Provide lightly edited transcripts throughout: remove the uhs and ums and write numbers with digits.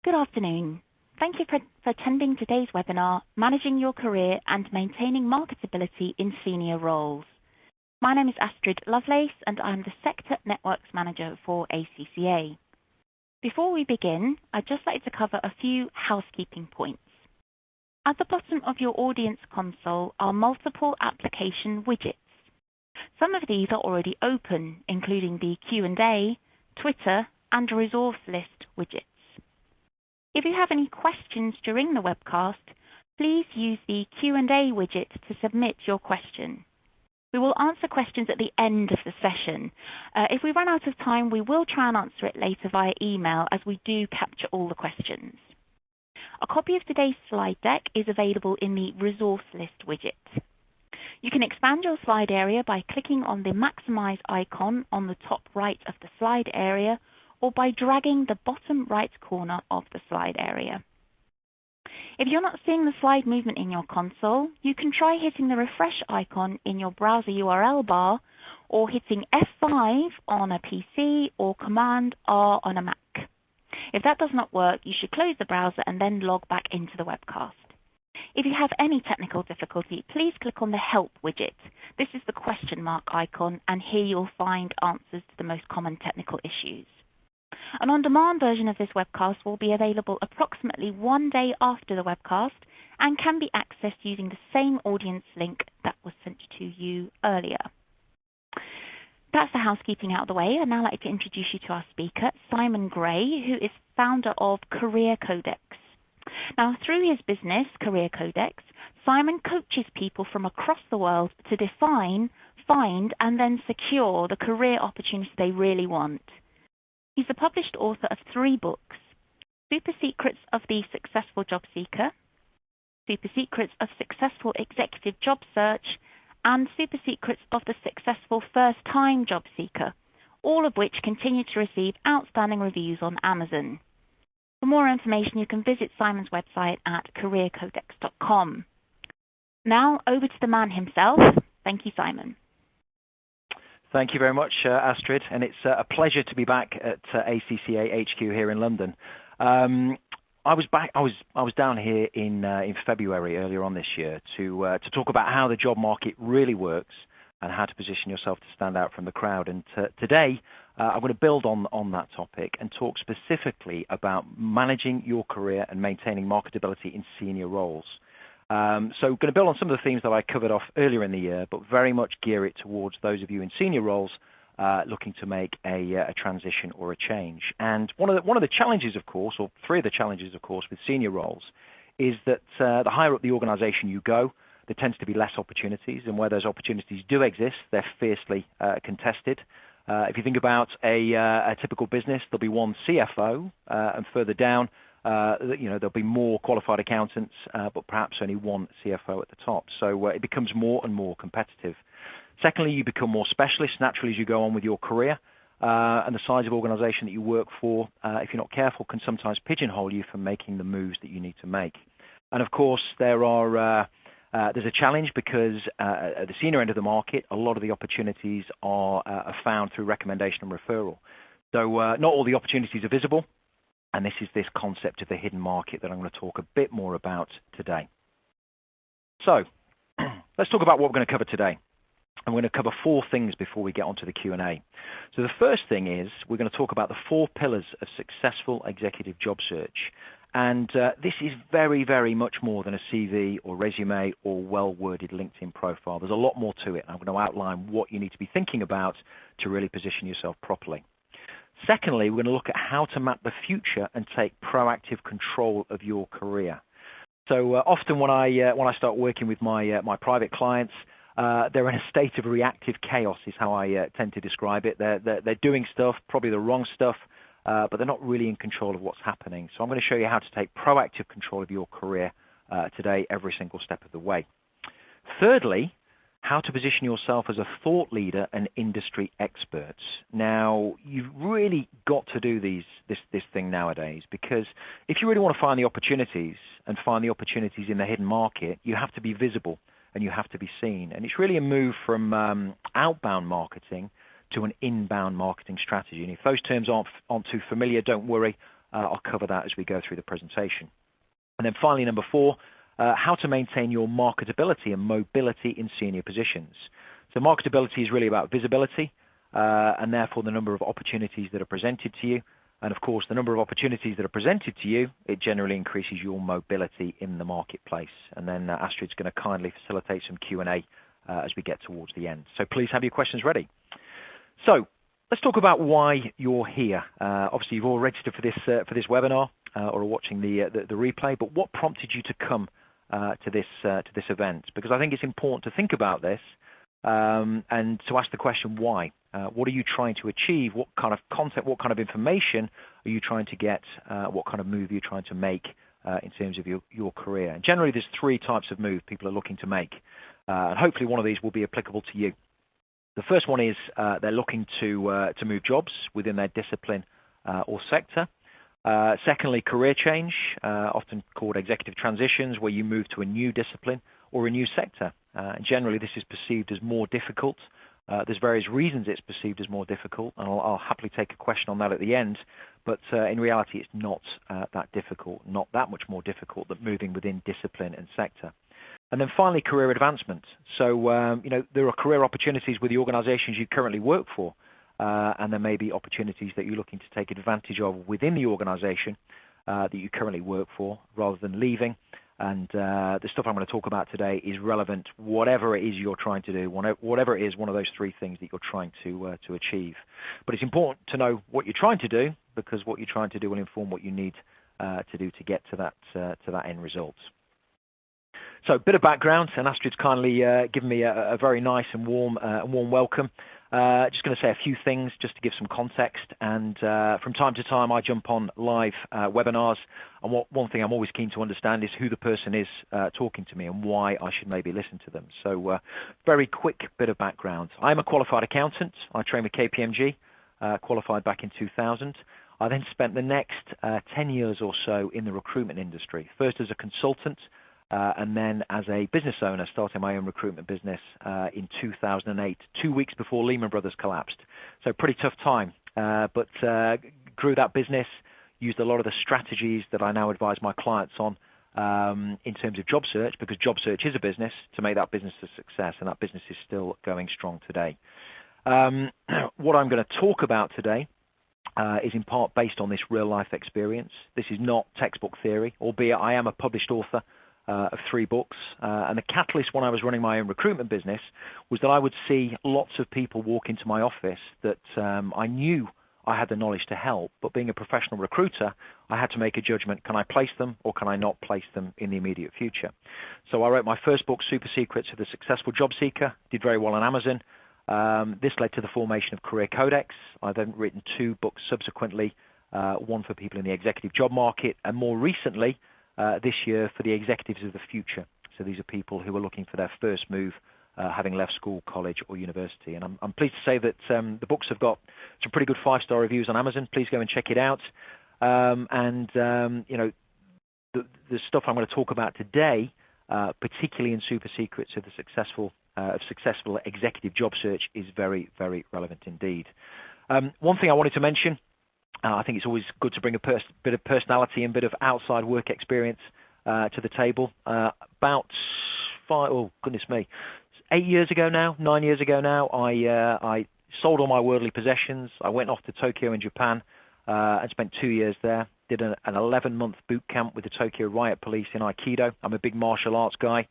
Good afternoon. Thank you for attending today's webinar, Managing Your Career and Maintaining Marketability in Senior Roles. My name is Astrid Lovelace, and I'm the Sector Networks Manager for ACCA. Before we begin, I'd just like to cover a few housekeeping points. At the bottom of your audience console are multiple application widgets. Some of these are already open, including the Q&A, Twitter, and resource list widgets. If you have any questions during the webcast, please use the Q&A widget to submit your question. We will answer questions at the end of the session. If we run out of time, we will try and answer it later via email, as we do capture all the questions. A copy of today's slide deck is available in the resource list widget. You can expand your slide area by clicking on the maximize icon on the top right of the slide area, or by dragging the bottom right corner of the slide area. If you're not seeing the slide movement in your console, you can try hitting the refresh icon in your browser URL bar, or hitting F5 on a PC or Command R on a Mac. If that does not work, you should close the browser and then log back into the webcast. If you have any technical difficulty, please click on the Help widget. This is the question mark icon, and here you'll find answers to the most common technical issues. An on-demand version of this webcast will be available approximately 1 day after the webcast and can be accessed using the same audience link that was sent to you earlier. That's the housekeeping out of the way. I'd now like to introduce you to our speaker, Simon Gray, who is founder of Career Codex. Now, through his business, Career Codex, Simon coaches people from across the world to define, find, and then secure the career opportunity they really want. He's the published author of 3 books: Super Secrets of the Successful Job Seeker, Super Secrets of Successful Executive Job Search, and Super Secrets of the Successful First-Time Job Seeker, all of which continue to receive outstanding reviews on Amazon. For more information, you can visit Simon's website at careercodex.com. Now, over to the man himself. Thank you, Simon. Thank you very much, Astrid, and it's a pleasure to be back at ACCA HQ here in London. I was down here in February earlier on this year to talk about how the job market really works and how to position yourself to stand out from the crowd. And today, I'm going to build on that topic and talk specifically about managing your career and maintaining marketability in senior roles. So going to build on some of the themes that I covered off earlier in the year, but very much gear it towards those of you in senior roles looking to make a transition or a change. And one of the challenges, of course, or 3 of the challenges, of course, with senior roles is that the higher up the organization you go, there tends to be less opportunities, and where those opportunities do exist, they're fiercely contested. If you think about a typical business, there'll be one CFO, and further down, there'll be more qualified accountants, but perhaps only one CFO at the top. So it becomes more and more competitive. Secondly, you become more specialist naturally as you go on with your career, and the size of organization that you work for, if you're not careful, can sometimes pigeonhole you from making the moves that you need to make. And of course, there's a challenge because at the senior end of the market, a lot of the opportunities are found through recommendation and referral. So not all the opportunities are visible. And this is this concept of the hidden market that I'm going to talk a bit more about today. So let's talk about what we're going to cover today. I'm going to cover 4 things before we get onto the Q&A. So the first thing is we're going to talk about the 4 pillars of successful executive job search. And this is very, very much more than a CV or resume or well-worded LinkedIn profile. There's a lot more to it. I'm going to outline what you need to be thinking about to really position yourself properly. Secondly, we're going to look at how to map the future and take proactive control of your career. So often when I start working with my private clients, they're in a state of reactive chaos is how I tend to describe it. They're doing stuff, probably the wrong stuff, but they're not really in control of what's happening. So I'm going to show you how to take proactive control of your career today, every single step of the way. Thirdly, how to position yourself as a thought leader and industry expert. Now, you've really got to do this thing nowadays, because if you really want to find the opportunities and find the opportunities in the hidden market, you have to be visible and you have to be seen. And it's really a move from outbound marketing to an inbound marketing strategy. And if those terms aren't too familiar, don't worry. I'll cover that as we go through the presentation. And then finally, number 4, how to maintain your marketability and mobility in senior positions. So marketability is really about visibility, and therefore the number of opportunities that are presented to you. And of course, the number of opportunities that are presented to you, it generally increases your mobility in the marketplace. And then Astrid's going to kindly facilitate some Q&A as we get towards the end. So please have your questions ready. So let's talk about why you're here. Obviously, you've all registered for this webinar or are watching the replay. But what prompted you to come to this event? Because I think it's important to think about this and to ask the question why. What are you trying to achieve? What kind of content, what kind of information are you trying to get? What kind of move are you trying to make in terms of your career? And generally, there's 3 types of move people are looking to make. And hopefully one of these will be applicable to you. The first one is they're looking to move jobs within their discipline or sector. Secondly, career change, often called executive transitions, where you move to a new discipline or a new sector. And generally, this is perceived as more difficult. There's various reasons it's perceived as more difficult, and I'll happily take a question on that at the end. But in reality, it's not that difficult, not that much more difficult than moving within discipline and sector. And then finally, career advancement. So, there are career opportunities with the organizations you currently work for, and there may be opportunities that you're looking to take advantage of within the organization that you currently work for rather than leaving. And the stuff I'm going to talk about today is relevant whatever it is you're trying to do, whatever it is, one of those 3 things that you're trying to achieve. But it's important to know what you're trying to do, because what you're trying to do will inform what you need to do to get to that end result. So a bit of background, and Astrid's kindly given me a very nice and warm welcome. Just going to say a few things just to give some context. And from time to time, I jump on live webinars. And one thing I'm always keen to understand is who the person is talking to me and why I should maybe listen to them. So very quick bit of background. I'm a qualified accountant. I trained with KPMG, qualified back in 2000. I then spent the next 10 years or so in the recruitment industry, first as a consultant, and then as a business owner, starting my own recruitment business in 2008, 2 weeks before Lehman Brothers collapsed. So pretty tough time, but grew that business, used a lot of the strategies that I now advise my clients on in terms of job search, because job search is a business, to make that business a success, and that business is still going strong today. What I'm going to talk about today is in part based on this real-life experience. This is not textbook theory, albeit I am a published author of 3 books. And the catalyst when I was running my own recruitment business was that I would see lots of people walk into my office that I knew I had the knowledge to help, but being a professional recruiter, I had to make a judgment. Can I place them or can I not place them in the immediate future? So I wrote my first book, Super Secrets of the Successful Job Seeker, did very well on Amazon. This led to the formation of Career Codex. I've then written 2 books subsequently, one for people in the executive job market, and more recently, this year, for the executives of the future. So these are people who are looking for their first move, having left school, college, or university. And I'm pleased to say that the books have got some pretty good 5-star reviews on Amazon. Please go and check it out. The stuff I'm going to talk about today, particularly in Super Secrets of the successful executive job search, is very, very relevant indeed. One thing I wanted to mention, I think it's always good to bring a bit of personality and a bit of outside work experience to the table. About 8 years ago now, 9 years ago now, I sold all my worldly possessions. I went off to Tokyo in Japan and spent 2 years there. Did an 11-month boot camp with the Tokyo Riot Police in Aikido. I'm a big martial arts guy.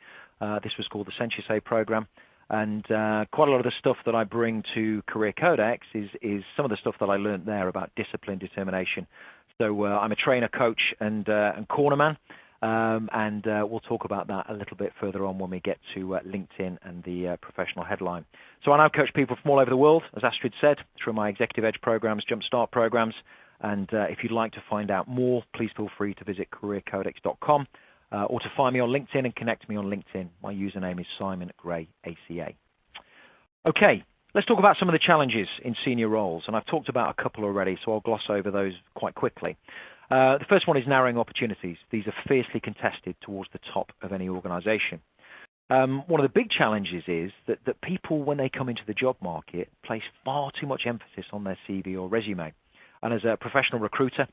This was called the Sensei program. And quite a lot of the stuff that I bring to Career Codex is some of the stuff that I learned there about discipline, determination. So I'm a trainer, coach, and cornerman. And we'll talk about that a little bit further on when we get to LinkedIn and the professional headline. So I now coach people from all over the world, as Astrid said, through my Executive Edge programs, Jumpstart programs. And if you'd like to find out more, please feel free to visit careercodex.com or to find me on LinkedIn and connect me on LinkedIn. My username is Simon Gray, ACA. Okay, let's talk about some of the challenges in senior roles. And I've talked about a couple already, so I'll gloss over those quite quickly. The first one is narrowing opportunities. These are fiercely contested towards the top of any organization. One of the big challenges is that people, when they come into the job market, place far too much emphasis on their CV or resume. And as a professional recruiter,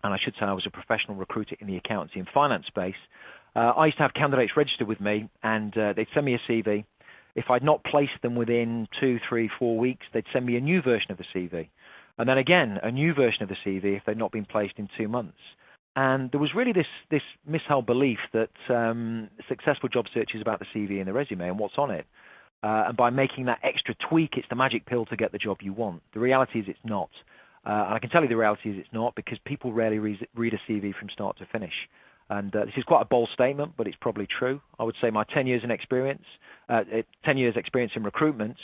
and I should say I was a professional recruiter in the accountancy and finance space, I used to have candidates registered with me, and they'd send me a CV. If I'd not placed them within 2, 3, 4 weeks, they'd send me a new version of the CV. And then again, a new version of the CV if they'd not been placed in 2 months. And there was really this misheld belief that successful job search is about the CV and the resume and what's on it. And by making that extra tweak, it's the magic pill to get the job you want. The reality is it's not. And I can tell you the reality is it's not, because people rarely read a CV from start to finish. And this is quite a bold statement, but it's probably true. I would say my 10 years experience in recruitment,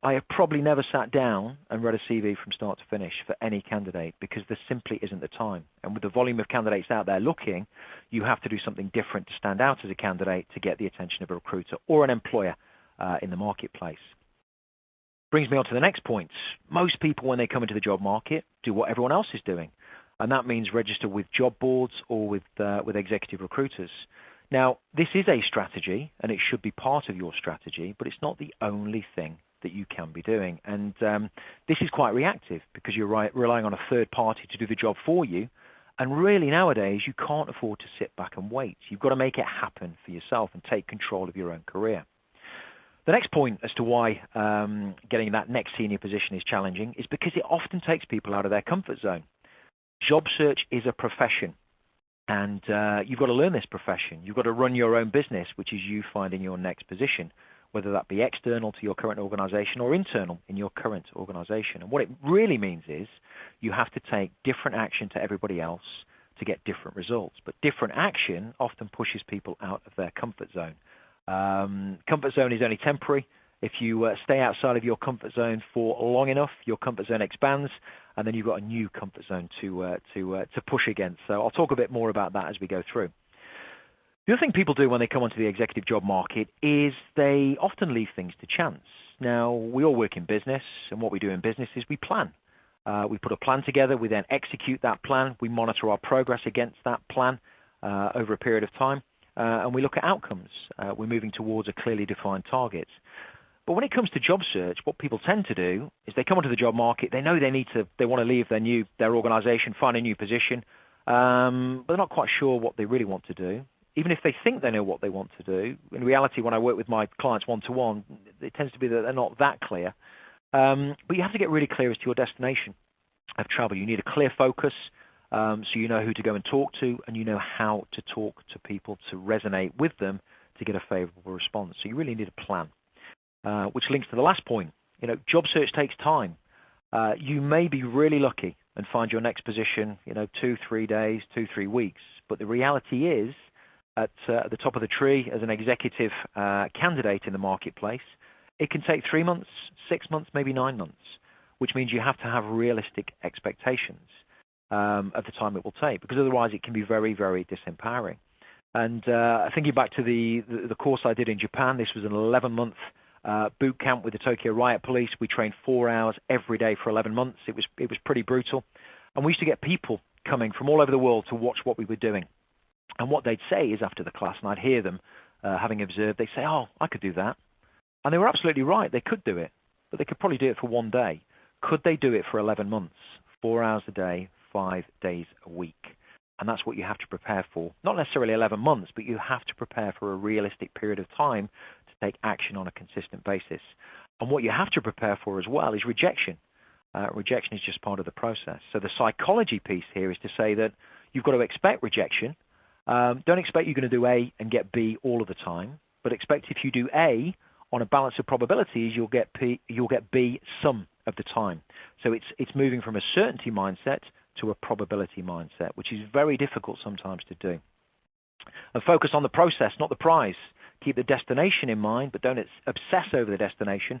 I have probably never sat down and read a CV from start to finish for any candidate, because there simply isn't the time. And with the volume of candidates out there looking, you have to do something different to stand out as a candidate to get the attention of a recruiter or an employer in the marketplace. Brings me on to the next point. Most people, when they come into the job market, do what everyone else is doing. And that means register with job boards or with executive recruiters. Now, this is a strategy, and it should be part of your strategy, but it's not the only thing that you can be doing. And this is quite reactive, because you're relying on a third party to do the job for you. And really nowadays, you can't afford to sit back and wait. You've got to make it happen for yourself and take control of your own career. The next point as to why getting that next senior position is challenging is because it often takes people out of their comfort zone. Job search is a profession, and you've got to learn this profession. You've got to run your own business, which is you finding your next position, whether that be external to your current organization or internal in your current organization. And what it really means is you have to take different action to everybody else to get different results. But different action often pushes people out of their comfort zone. Comfort zone is only temporary. If you stay outside of your comfort zone for long enough, your comfort zone expands, and then you've got a new comfort zone to push against. So I'll talk a bit more about that as we go through. The other thing people do when they come onto the executive job market is they often leave things to chance. Now, we all work in business, and what we do in business is we plan. We put a plan together, we then execute that plan, we monitor our progress against that plan over a period of time, and we look at outcomes. We're moving towards a clearly defined target. But when it comes to job search, what people tend to do is they come onto the job market, they know they want to leave their organization, find a new position, but they're not quite sure what they really want to do. Even if they think they know what they want to do, in reality, when I work with my clients one-to-one, it tends to be that they're not that clear. But you have to get really clear as to your destination of travel. You need a clear focus, so you know who to go and talk to, and you know how to talk to people to resonate with them to get a favorable response. So you really need a plan. Which links to the last point. Job search takes time. You may be really lucky and find your next position, 2, 3 days, 2, 3 weeks. But the reality is, at the top of the tree as an executive candidate in the marketplace, it can take 3 months, 6 months, maybe 9 months, which means you have to have realistic expectations of the time it will take, because otherwise it can be very, very disempowering. And thinking back to the course I did in Japan, this was an 11-month boot camp with the Tokyo Riot Police. We trained 4 hours every day for 11 months. It was pretty brutal. And we used to get people coming from all over the world to watch what we were doing. And what they'd say is after the class, and I'd hear them, having observed, they'd say, "Oh, I could do that." And they were absolutely right. They could do it, but they could probably do it for 1 day. Could they do it for 11 months, 4 hours a day, 5 days a week? And that's what you have to prepare for. Not necessarily 11 months, but you have to prepare for a realistic period of time to take action on a consistent basis. And what you have to prepare for as well is rejection. Rejection is just part of the process. So the psychology piece here is to say that you've got to expect rejection. Don't expect you're going to do A and get B all of the time, but expect if you do A on a balance of probabilities, you'll get B some of the time. So it's moving from a certainty mindset to a probability mindset, which is very difficult sometimes to do. And focus on the process, not the prize. Keep the destination in mind, but don't obsess over the destination.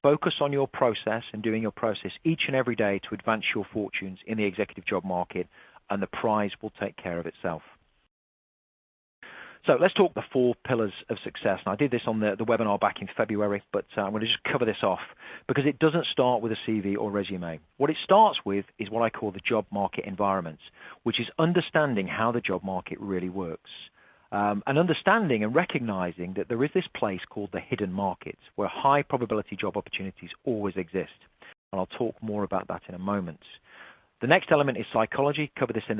Focus on your process and doing your process each and every day to advance your fortunes in the executive job market, and the prize will take care of itself. So let's talk the 4 pillars of success. And I did this on the webinar back in February, but I'm going to just cover this off because it doesn't start with a CV or resume. What it starts with is what I call the job market environment, which is understanding how the job market really works. And understanding and recognizing that there is this place called the hidden market where high probability job opportunities always exist. And I'll talk more about that in a moment. The next element is psychology. Cover this in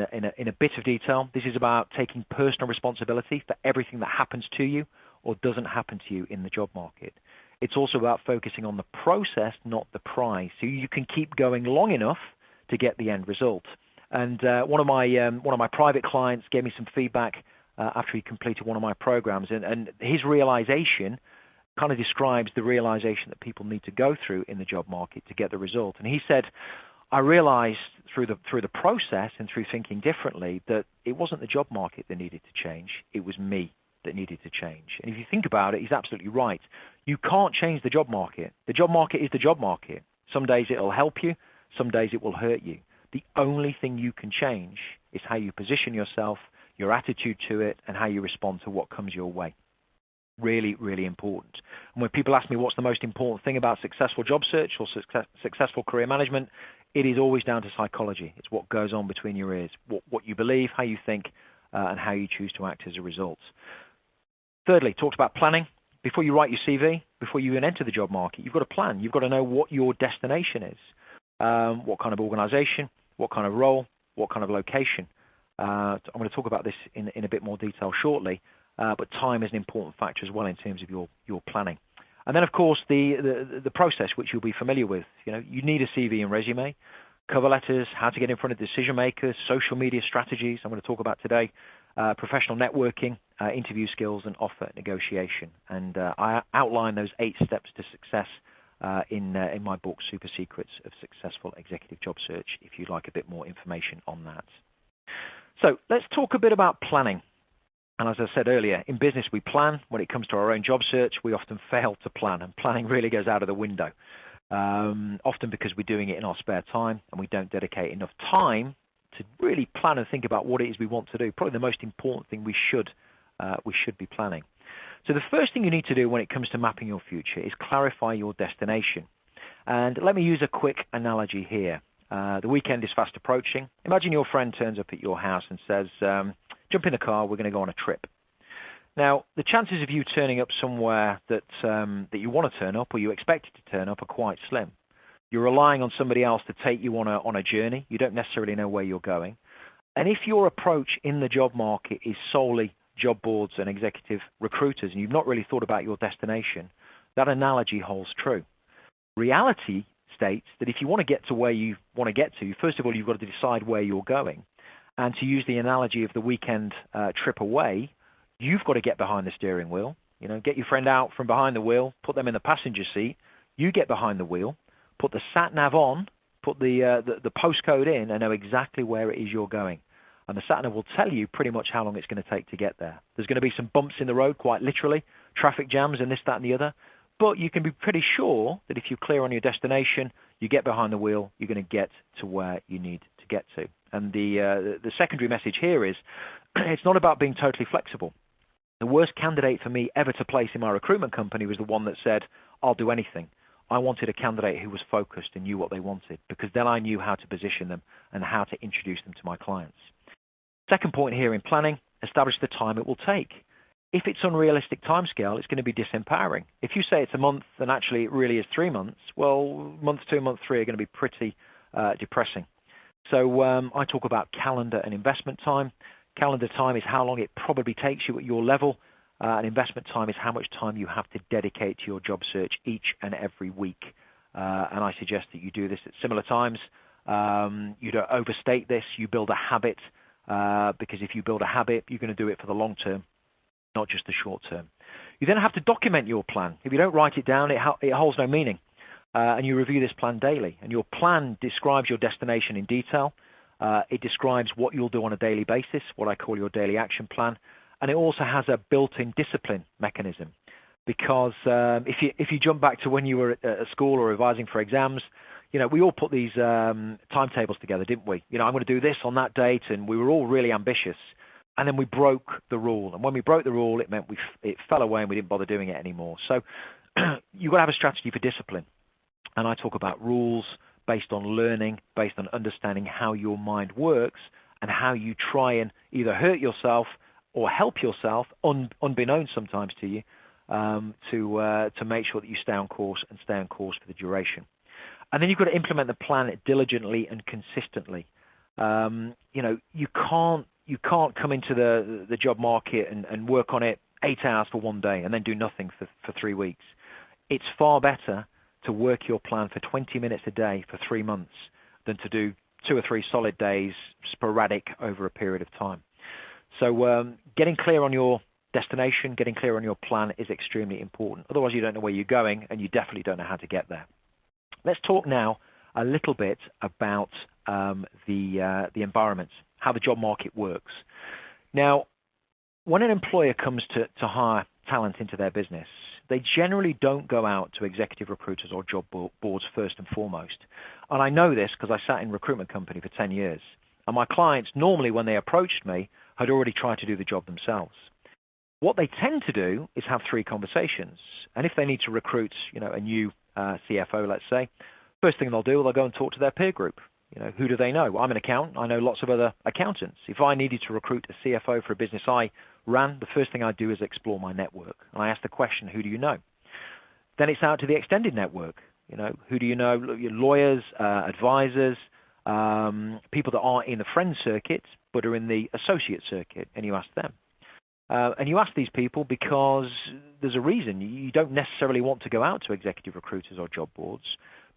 a bit of detail. This is about taking personal responsibility for everything that happens to you or doesn't happen to you in the job market. It's also about focusing on the process, not the prize, so you can keep going long enough to get the end result. And one of my private clients gave me some feedback after he completed one of my programs, and his realization kind of describes the realization that people need to go through in the job market to get the result. And he said, I realized through the process and through thinking differently that it wasn't the job market that needed to change, it was me that needed to change. And if you think about it, he's absolutely right. You can't change the job market. The job market is the job market. Some days it'll help you, some days it will hurt you. The only thing you can change is how you position yourself, your attitude to it, and how you respond to what comes your way. Really, really important. And when people ask me what's the most important thing about successful job search or successful career management, it is always down to psychology. It's what goes on between your ears, what you believe, how you think, and how you choose to act as a result. Thirdly, talked about planning. Before you write your CV, before you even enter the job market, you've got a plan. You've got to know what your destination is, what kind of organization, what kind of role, what kind of location. I'm going to talk about this in a bit more detail shortly, but time is an important factor as well in terms of your planning. And then, of course, the process, which you'll be familiar with. You need a CV and resume, cover letters, how to get in front of decision makers, social media strategies I'm going to talk about today, professional networking, interview skills, and offer negotiation. And I outline those 8 steps to success in my book, Super Secrets of Successful Executive Job Search, if you'd like a bit more information on that. So let's talk a bit about planning. And as I said earlier, in business we plan. When it comes to our own job search, we often fail to plan, and planning really goes out of the window, often because we're doing it in our spare time and we don't dedicate enough time to really plan and think about what it is we want to do. Probably the most important thing we should be planning. So the first thing you need to do when it comes to mapping your future is clarify your destination. And let me use a quick analogy here. The weekend is fast approaching. Imagine your friend turns up at your house and says, jump in the car, we're going to go on a trip. Now, the chances of you turning up somewhere that you want to turn up or you expected to turn up are quite slim. You're relying on somebody else to take you on a journey. You don't necessarily know where you're going. And if your approach in the job market is solely job boards and executive recruiters and you've not really thought about your destination, that analogy holds true. Reality states that if you want to get to where you want to get to, first of all, you've got to decide where you're going. And to use the analogy of the weekend trip away, you've got to get behind the steering wheel. Get your friend out from behind the wheel, put them in the passenger seat. You get behind the wheel, put the sat nav on, put the postcode in, and know exactly where it is you're going. And the sat nav will tell you pretty much how long it's going to take to get there. There's going to be some bumps in the road, quite literally, traffic jams and this, that, and the other. But you can be pretty sure that if you're clear on your destination, you get behind the wheel, you're going to get to where you need to get to. And the secondary message here is it's not about being totally flexible. The worst candidate for me ever to place in my recruitment company was the one that said, I'll do anything. I wanted a candidate who was focused and knew what they wanted, because then I knew how to position them and how to introduce them to my clients. Second point here in planning, establish the time it will take. If it's unrealistic timescale, it's going to be disempowering. If you say it's a month and actually it really is 3 months, well, month 2, month 3 are going to be pretty depressing. So I talk about calendar and investment time. Calendar time is how long it probably takes you at your level. And investment time is how much time you have to dedicate to your job search each and every week. And I suggest that you do this at similar times. You don't overstate this. You build a habit, because if you build a habit, you're going to do it for the long term, not just the short term. You then have to document your plan. If you don't write it down, it holds no meaning. And you review this plan daily. And your plan describes your destination in detail. It describes what you'll do on a daily basis, what I call your daily action plan. And it also has a built-in discipline mechanism. Because if you jump back to when you were at school or revising for exams, we all put these timetables together, didn't we? I'm going to do this on that date, and we were all really ambitious. And then we broke the rule. And when we broke the rule, it meant it fell away and we didn't bother doing it anymore. So you've got to have a strategy for discipline. And I talk about rules based on learning, based on understanding how your mind works and how you try and either hurt yourself or help yourself, unbeknownst sometimes to you, to make sure that you stay on course and stay on course for the duration. And then you've got to implement the plan diligently and consistently. You can't come into the job market and work on it 8 hours for one day and then do nothing for 3 weeks. It's far better to work your plan for 20 minutes a day for 3 months than to do 2 or 3 solid days sporadic over a period of time. So getting clear on your destination, getting clear on your plan is extremely important. Otherwise, you don't know where you're going, and you definitely don't know how to get there. Let's talk now a little bit about the environment, how the job market works. Now, when an employer comes to hire talent into their business, they generally don't go out to executive recruiters or job boards first and foremost. And I know this because I sat in a recruitment company for 10 years. And my clients, normally when they approached me, had already tried to do the job themselves. What they tend to do is have 3 conversations. And if they need to recruit, a new CFO, let's say, first thing they'll do, they'll go and talk to their peer group. Who do they know? I'm an accountant. I know lots of other accountants. If I needed to recruit a CFO for a business I ran, the first thing I do is explore my network. And I ask the question, who do you know? Then it's out to the extended network. Who do you know? Your lawyers, advisors, people that aren't in the friend circuit but are in the associate circuit, and you ask them. And you ask these people because there's a reason. You don't necessarily want to go out to executive recruiters or job boards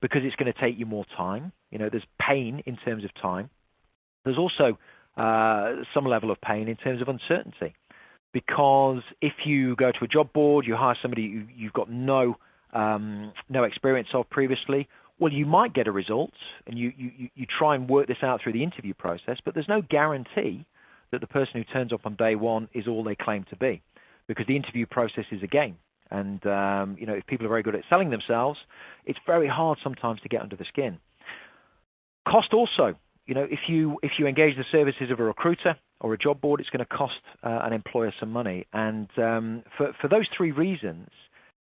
because it's going to take you more time. There's pain in terms of time. There's also some level of pain in terms of uncertainty. Because if you go to a job board, you hire somebody you've got no experience of previously, well, you might get a result, and you try and work this out through the interview process, but there's no guarantee that the person who turns up on day one is all they claim to be, because the interview process is a game. And if people are very good at selling themselves, it's very hard sometimes to get under the skin. Cost also. If you engage the services of a recruiter or a job board, it's going to cost an employer some money. And for those 3 reasons,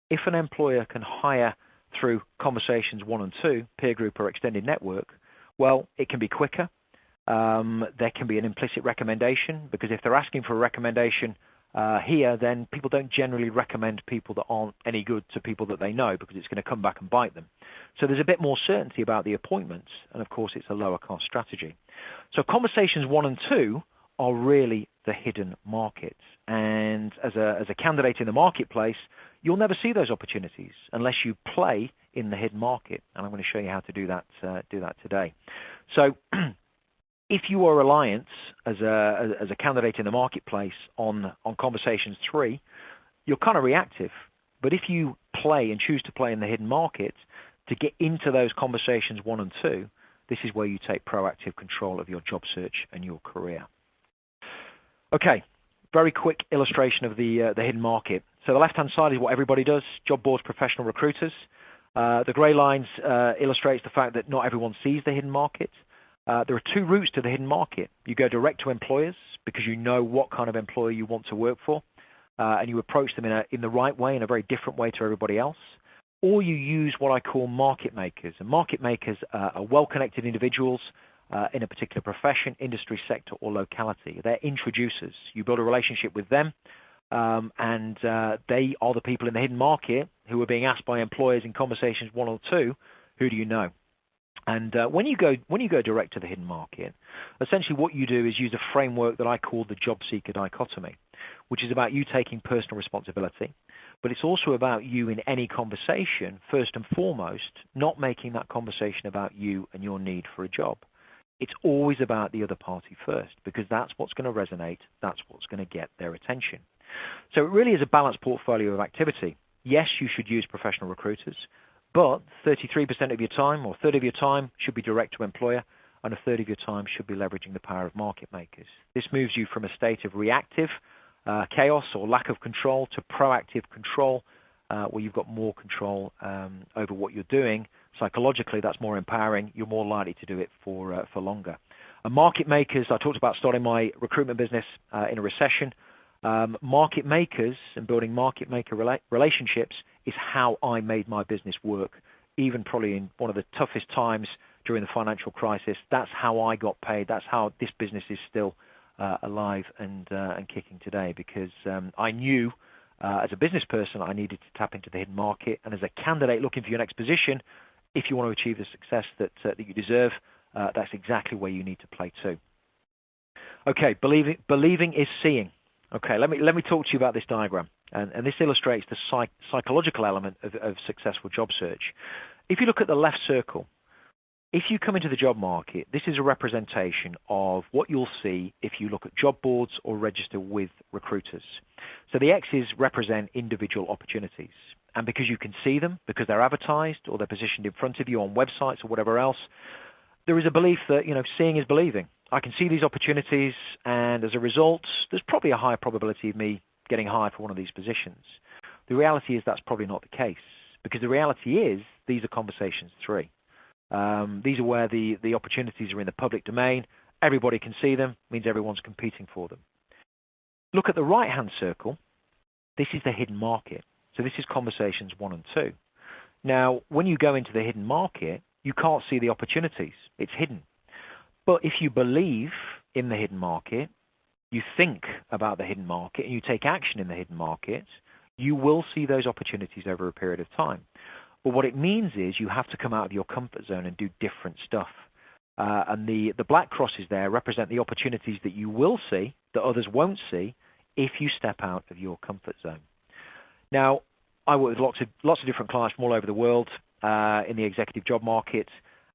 if an employer can hire through conversations 1 and 2, peer group or extended network, well, it can be quicker. There can be an implicit recommendation, because if they're asking for a recommendation here, then people don't generally recommend people that aren't any good to people that they know, because it's going to come back and bite them. So there's a bit more certainty about the appointments, and of course it's a lower cost strategy. So conversations 1 and 2 are really the hidden market. And as a candidate in the marketplace, you'll never see those opportunities unless you play in the hidden market. And I'm going to show you how to do that today. So if you are reliant as a candidate in the marketplace on conversations 3, you're kind of reactive. But if you play and choose to play in the hidden market to get into those conversations 1 and 2, this is where you take proactive control of your job search and your career. Okay, very quick illustration of the hidden market. So the left-hand side is what everybody does, job boards, professional recruiters. The grey lines illustrates the fact that not everyone sees the hidden market. There are 2 routes to the hidden market. You go direct to employers because you know what kind of employer you want to work for, and you approach them in the right way, in a very different way to everybody else. Or you use what I call market makers. And market makers are well-connected individuals in a particular profession, industry, sector, or locality. They're introducers. You build a relationship with them, and they are the people in the hidden market who are being asked by employers in conversations 1 or 2, who do you know? And when you go direct to the hidden market, essentially what you do is use a framework that I call the Job Seeker Dichotomy, which is about you taking personal responsibility, but it's also about you in any conversation, first and foremost, not making that conversation about you and your need for a job. It's always about the other party first, because that's what's going to resonate, that's what's going to get their attention. So it really is a balanced portfolio of activity. Yes, you should use professional recruiters, but 33% of your time, or a third of your time, should be direct to employer, and a third of your time should be leveraging the power of market makers. This moves you from a state of reactive chaos or lack of control to proactive control, where you've got more control over what you're doing. Psychologically, that's more empowering. You're more likely to do it for longer. And market makers, I talked about starting my recruitment business in a recession. Market makers and building market maker relationships is how I made my business work, even probably in one of the toughest times during the financial crisis. That's how I got paid. That's how this business is still alive and kicking today, because I knew as a business person I needed to tap into the hidden market, and as a candidate looking for your next position, if you want to achieve the success that you deserve, that's exactly where you need to play too. Okay, believing is seeing. Okay, let me talk to you about this diagram. And this illustrates the psychological element of successful job search. If you look at the left circle, if you come into the job market, this is a representation of what you'll see if you look at job boards or register with recruiters. So the X's represent individual opportunities. And because you can see them, because they're advertised or they're positioned in front of you on websites or whatever else, there is a belief that, seeing is believing. I can see these opportunities, and as a result, there's probably a higher probability of me getting hired for one of these positions. The reality is that's probably not the case, because the reality is these are conversations three. These are where the opportunities are in the public domain. Everybody can see them, means everyone's competing for them. Look at the right-hand circle. This is the hidden market. So this is conversations 1 and 2. Now, when you go into the hidden market, you can't see the opportunities. It's hidden. But if you believe in the hidden market, you think about the hidden market, and you take action in the hidden market, you will see those opportunities over a period of time. But what it means is you have to come out of your comfort zone and do different stuff. And the black crosses there represent the opportunities that you will see, that others won't see, if you step out of your comfort zone. Now, I work with lots of different clients from all over the world in the executive job market.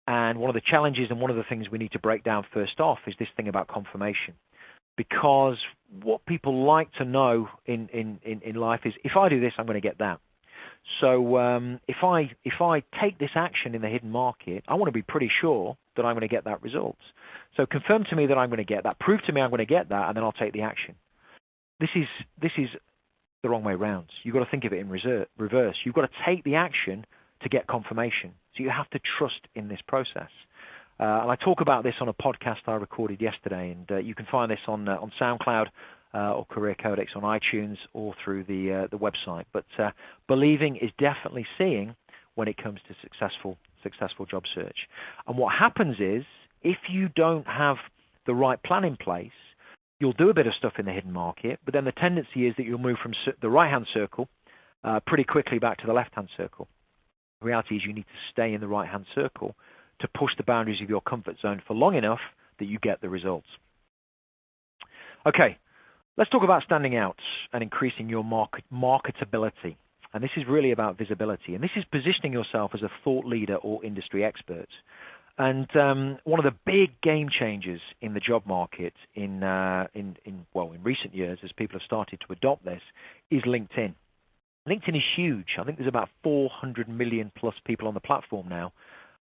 And one of the challenges and one of the things we need to break down first off is this thing about confirmation. Because what people like to know in life is, if I do this, I'm going to get that. So if I take this action in the hidden market, I want to be pretty sure that I'm going to get that result. So confirm to me that I'm going to get that, prove to me I'm going to get that, and then I'll take the action. This is the wrong way around. You've got to think of it in reverse. You've got to take the action to get confirmation. So you have to trust in this process. And I talk about this on a podcast I recorded yesterday, and you can find this on SoundCloud or Career Codex on iTunes or through the website. But believing is definitely seeing when it comes to successful job search. And what happens is, if you don't have the right plan in place, you'll do a bit of stuff in the hidden market, but then the tendency is that you'll move from the right-hand circle pretty quickly back to the left-hand circle. The reality is you need to stay in the right-hand circle to push the boundaries of your comfort zone for long enough that you get the results. Okay, let's talk about standing out and increasing your marketability. And this is really about visibility. And this is positioning yourself as a thought leader or industry expert. And one of the big game changers in the job market in recent years, as people have started to adopt this, is LinkedIn. LinkedIn is huge. I think there's about 400 million plus people on the platform now.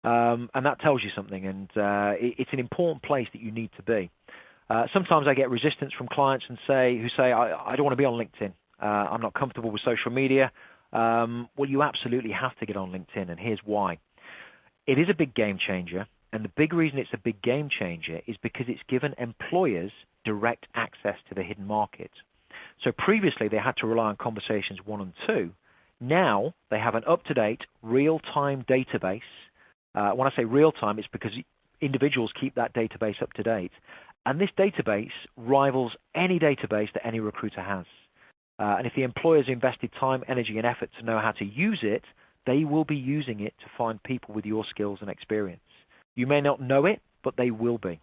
And that tells you something. And it's an important place that you need to be. Sometimes I get resistance from clients who say, I don't want to be on LinkedIn. I'm not comfortable with social media. Well, you absolutely have to get on LinkedIn, and here's why. It is a big game changer, and the big reason it's a big game changer is because it's given employers direct access to the hidden market. So previously they had to rely on conversations 1 and 2. Now they have an up-to-date, real-time database. When I say real-time, it's because individuals keep that database up to date. And this database rivals any database that any recruiter has. And if the employer's invested time, energy, and effort to know how to use it, they will be using it to find people with your skills and experience. You may not know it, but they will be.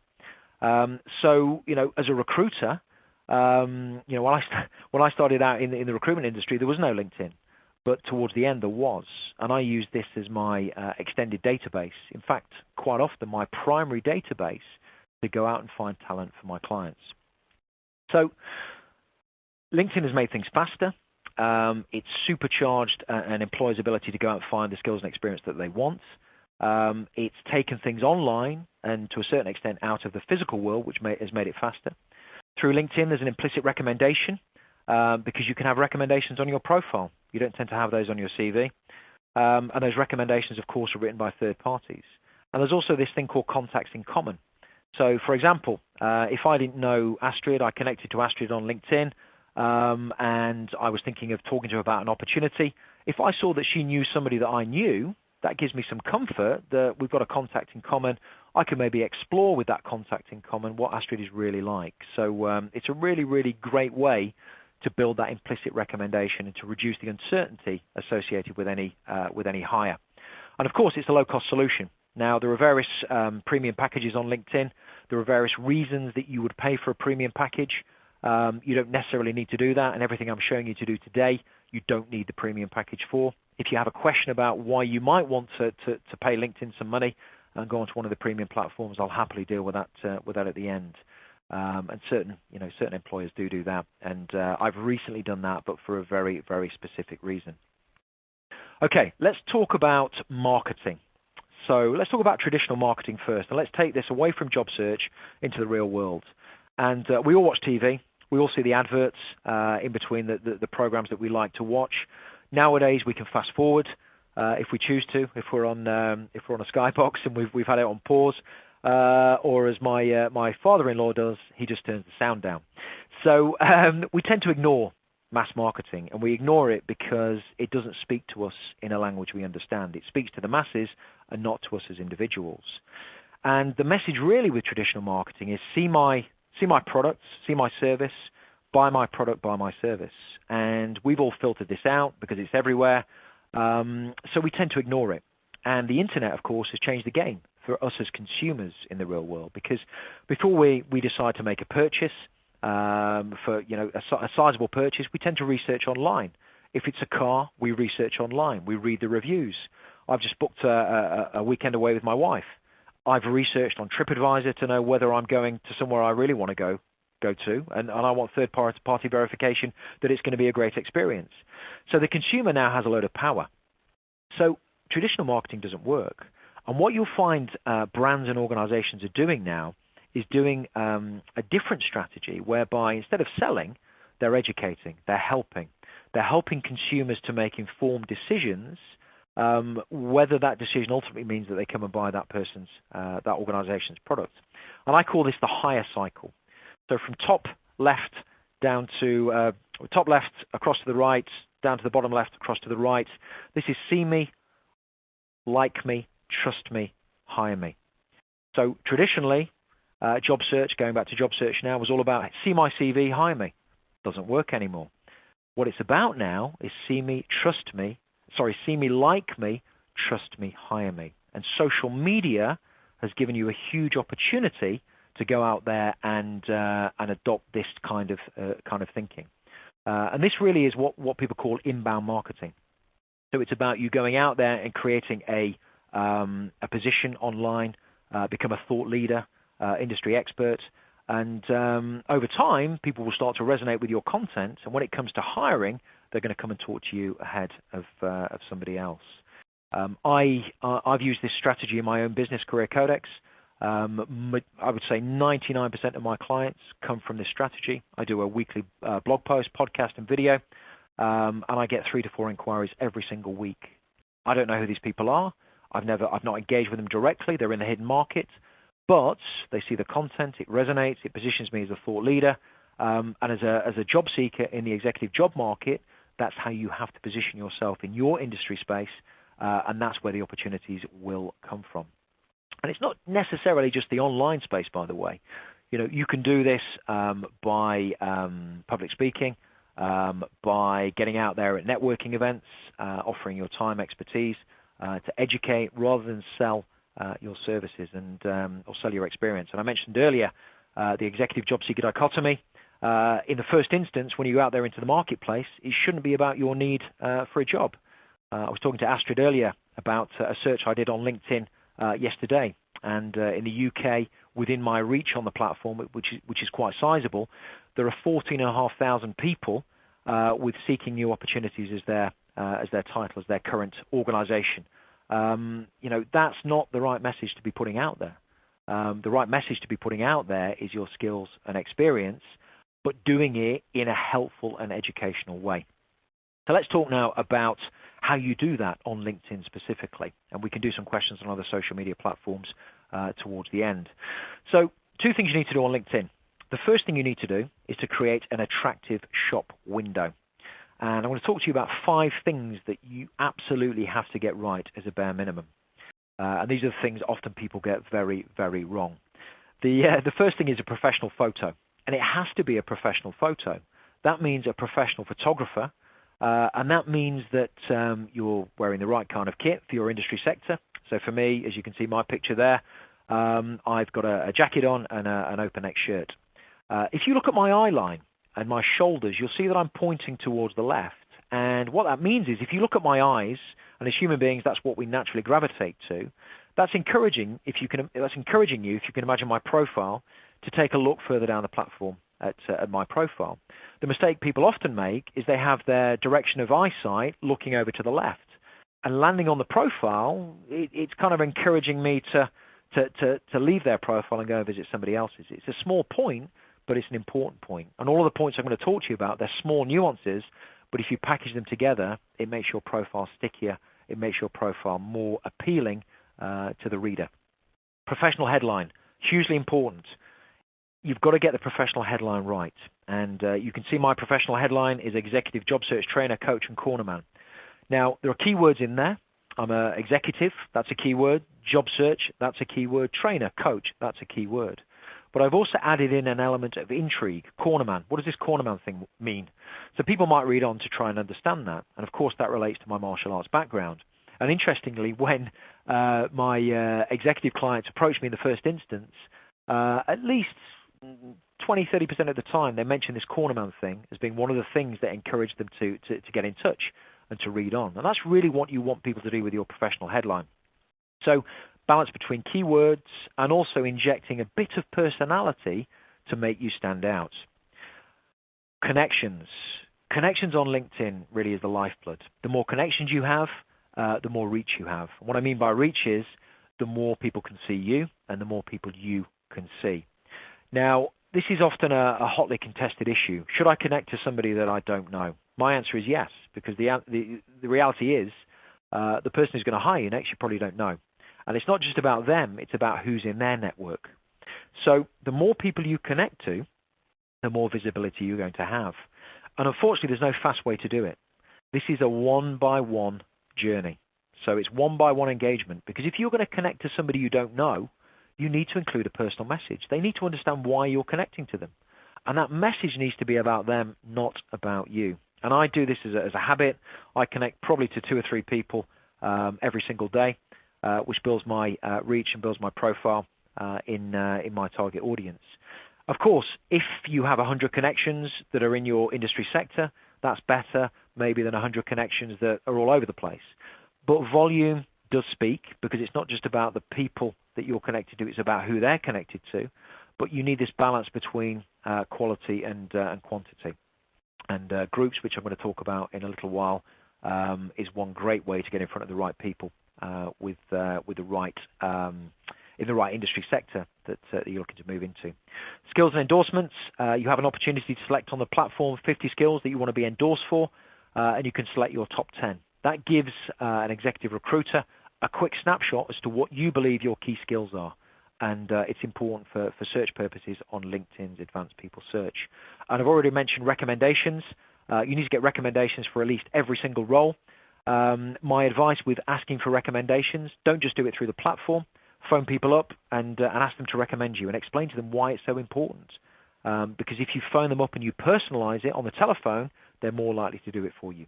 So, as a recruiter, when I started out in the recruitment industry, there was no LinkedIn. But towards the end, there was. And I used this as my extended database. In fact, quite often, my primary database to go out and find talent for my clients. So LinkedIn has made things faster. It's supercharged an employer's ability to go out and find the skills and experience that they want. It's taken things online and to a certain extent out of the physical world, which has made it faster. Through LinkedIn, there's an implicit recommendation because you can have recommendations on your profile. You don't tend to have those on your CV. And those recommendations, of course, are written by third parties. And there's also this thing called contacts in common. So, for example, if I didn't know Astrid, I connected to Astrid on LinkedIn, and I was thinking of talking to her about an opportunity. If I saw that she knew somebody that I knew, that gives me some comfort that we've got a contact in common. I can maybe explore with that contact in common what Astrid is really like. So it's a really, really great way to build that implicit recommendation and to reduce the uncertainty associated with any hire. And of course, it's a low-cost solution. Now, there are various premium packages on LinkedIn. There are various reasons that you would pay for a premium package. You don't necessarily need to do that, and everything I'm showing you to do today, you don't need the premium package for. If you have a question about why you might want to pay LinkedIn some money and go onto one of the premium platforms, I'll happily deal with that at the end. And certain employers do that, and I've recently done that, but for a very, very specific reason. Okay, let's talk about marketing. So let's talk about traditional marketing first, and let's take this away from job search into the real world. And we all watch TV. We all see the adverts in between the programs that we like to watch. Nowadays, we can fast forward if we choose to. If we're on a Skybox and we've had it on pause, or as my father-in-law does, he just turns the sound down. So we tend to ignore mass marketing, and we ignore it because it doesn't speak to us in a language we understand. It speaks to the masses and not to us as individuals. And the message really with traditional marketing is see my products, see my service, buy my product, buy my service. And we've all filtered this out because it's everywhere, so we tend to ignore it. And the internet, of course, has changed the game for us as consumers in the real world, because before we decide to make a purchase, for a sizable purchase, we tend to research online. If it's a car, we research online. We read the reviews. I've just booked a weekend away with my wife. I've researched on TripAdvisor to know whether I'm going to somewhere I really want to go to, and I want third-party verification that it's going to be a great experience. So the consumer now has a load of power. So traditional marketing doesn't work. And what you'll find brands and organizations are doing now is doing a different strategy whereby instead of selling, they're educating, they're helping. They're helping consumers to make informed decisions, whether that decision ultimately means that they come and buy that organization's product. And I call this the higher cycle. So from top left down to top left across to the right, down to the bottom left across to the right. This is see me, like me, trust me, hire me. So traditionally, job search, going back to job search now, was all about see my CV, hire me. Doesn't work anymore. What it's about now is see me, like me, trust me, hire me. And social media has given you a huge opportunity to go out there and adopt this kind of thinking. And this really is what people call inbound marketing. So it's about you going out there and creating a position online, become a thought leader, industry expert, and over time, people will start to resonate with your content. And when it comes to hiring, they're going to come and talk to you ahead of somebody else. I've used this strategy in my own business, Career Codex. I would say 99% of my clients come from this strategy. I do a weekly blog post, podcast, and video, and I get 3 to 4 inquiries every single week. I don't know who these people are. I've not engaged with them directly. They're in the hidden market, but they see the content. It resonates. It positions me as a thought leader, and as a job seeker in the executive job market. That's how you have to position yourself in your industry space, and that's where the opportunities will come from. And it's not necessarily just the online space, by the way. You can do this by public speaking, by getting out there at networking events, offering your time, expertise to educate rather than sell your services or sell your experience. And I mentioned earlier the executive job seeker dichotomy. In the first instance, when you go out there into the marketplace, it shouldn't be about your need for a job. I was talking to Astrid earlier about a search I did on LinkedIn yesterday, and in the UK, within my reach on the platform, which is quite sizable, there are 14,500 people with seeking new opportunities as their title, as their current organisation. That's not the right message to be putting out there. The right message to be putting out there is your skills and experience, but doing it in a helpful and educational way. So let's talk now about how you do that on LinkedIn specifically, and we can do some questions on other social media platforms towards the end. So 2 things you need to do on LinkedIn. The first thing you need to do is to create an attractive shop window. And I want to talk to you about 5 things that you absolutely have to get right as a bare minimum. And these are the things often people get very, very wrong. The first thing is a professional photo, and it has to be a professional photo. That means a professional photographer, and that means that you're wearing the right kind of kit for your industry sector. So for me, as you can see my picture there, I've got a jacket on and an open neck shirt. If you look at my eye line and my shoulders, you'll see that I'm pointing towards the left. And what that means is if you look at my eyes, and as human beings, that's what we naturally gravitate to, that's encouraging you, if you can imagine my profile, to take a look further down the platform at my profile. The mistake people often make is they have their direction of eyesight looking over to the left. And landing on the profile, it's kind of encouraging me to leave their profile and go and visit somebody else's. It's a small point, but it's an important point. And all of the points I'm going to talk to you about, they're small nuances, but if you package them together, it makes your profile stickier. It makes your profile more appealing to the reader. Professional headline, hugely important. You've got to get the professional headline right. And you can see my professional headline is Executive Job Search Trainer, Coach, and Cornerman. Now, there are keywords in there. I'm an executive, that's a keyword. Job search, that's a keyword. Trainer, coach, that's a keyword. But I've also added in an element of intrigue. Cornerman. What does this cornerman thing mean? So people might read on to try and understand that. And of course, that relates to my martial arts background. And interestingly, when my executive clients approached me in the first instance, at least 20-30% of the time, they mention this cornerman thing as being one of the things that encouraged them to get in touch and to read on. And that's really what you want people to do with your professional headline. So balance between keywords and also injecting a bit of personality to make you stand out. Connections. Connections on LinkedIn really is the lifeblood. The more connections you have, the more reach you have. And what I mean by reach is the more people can see you and the more people you can see. Now, this is often a hotly contested issue. Should I connect to somebody that I don't know? My answer is yes, because the reality is the person who's going to hire you next you probably don't know. And it's not just about them, it's about who's in their network. So the more people you connect to, the more visibility you're going to have. And unfortunately, there's no fast way to do it. This is a one-by-one journey. So it's one-by-one engagement, because if you're going to connect to somebody you don't know, you need to include a personal message. They need to understand why you're connecting to them. And that message needs to be about them, not about you. And I do this as a habit. I connect probably to 2 or 3 people every single day, which builds my reach and builds my profile in my target audience. Of course, if you have 100 connections that are in your industry sector, that's better maybe than 100 connections that are all over the place. But volume does speak, because it's not just about the people that you're connected to, it's about who they're connected to. But you need this balance between quality and quantity. And groups, which I'm going to talk about in a little while, is one great way to get in front of the right people with the right in the right industry sector that you're looking to move into. Skills and endorsements. You have an opportunity to select on the platform 50 skills that you want to be endorsed for, and you can select your top 10. That gives an executive recruiter a quick snapshot as to what you believe your key skills are. And it's important for search purposes on LinkedIn's Advanced People Search. And I've already mentioned recommendations. You need to get recommendations for at least every single role. My advice with asking for recommendations, don't just do it through the platform. Phone people up and ask them to recommend you and explain to them why it's so important. Because if you phone them up and you personalize it on the telephone, they're more likely to do it for you.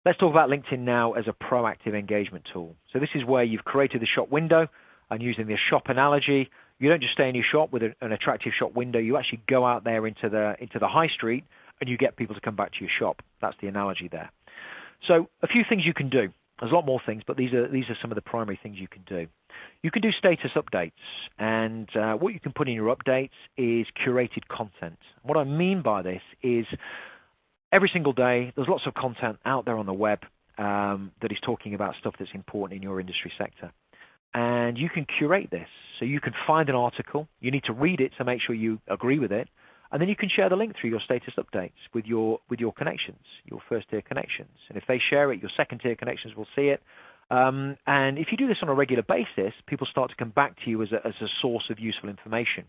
Let's talk about LinkedIn now as a proactive engagement tool. So this is where you've created the shop window, and using the shop analogy, you don't just stay in your shop with an attractive shop window. You actually go out there into the high street and you get people to come back to your shop. That's the analogy there. So a few things you can do. There's a lot more things, but these are some of the primary things you can do. You can do status updates, and what you can put in your updates is curated content. What I mean by this is every single day there's lots of content out there on the web that is talking about stuff that's important in your industry sector. And you can curate this. So you can find an article. You need to read it to make sure you agree with it. And then you can share the link through your status updates with your connections, your first-tier connections. And if they share it, your second-tier connections will see it. And if you do this on a regular basis, people start to come back to you as a source of useful information.